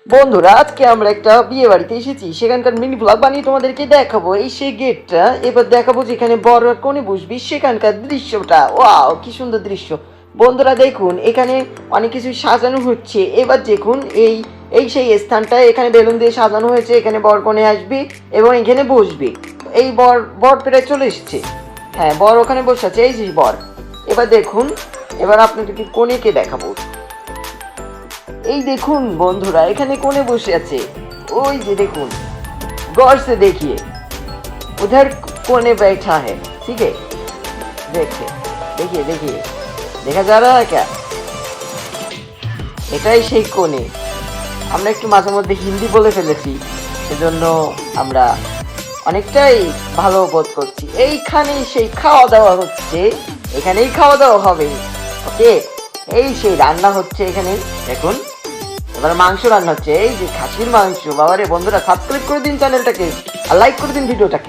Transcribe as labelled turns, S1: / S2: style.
S1: বন্ধুরা, আজকে আমরা একটা বিয়ে বাড়িতে এসেছি। সেখানকার মিনি ব্লগ বানিয়ে তোমাদেরকে দেখাবো। এই সেই গেটটা, এবার দেখাবো যেখানে বড় আর কোণে বসবি সেখানকার দৃশ্যটা। ওয়াও, কি সুন্দর দৃশ্য। বন্ধুরা দেখুন, এখানে অনেক কিছু সাজানো হচ্ছে। এবার দেখুন, এই এই সেই স্থানটা, এখানে বেলুন দিয়ে সাজানো হয়েছে। এখানে বর কোণে আসবে এবং এখানে বসবে। এই বর বর প্রায় চলে এসছে। হ্যাঁ, বর ওখানে বসে আছে। এই যে বর। এবার দেখুন, এবার আপনাদেরকে কোণেকে দেখাবো। এই দেখুন বন্ধুরা, এখানে কোণে বসে আছে। ওই যে দেখুন, गौर से देखिए, उधर कोने बैठा है। ठीक है, देखिए देखिए देखिए, देखा जा रहा है क्या? এটাই সেই কোণে। আমরা একটু মাঝে মধ্যে হিন্দি বলে ফেলেছি, সেজন্য আমরা অনেকটাই ভালো বোধ করছি। এইখানেই সেই খাওয়া দাওয়া হচ্ছে, এখানেই খাওয়া দাওয়া হবে। ওকে, এই সেই রান্না হচ্ছে এখানে। দেখুন, এবার মাংস রান্না হচ্ছে। এই যে খাসির মাংস। বাবারে বন্ধুরা, সাবস্ক্রাইব করে দিন চ্যানেলটাকে আর লাইক করে দিন ভিডিওটাকে।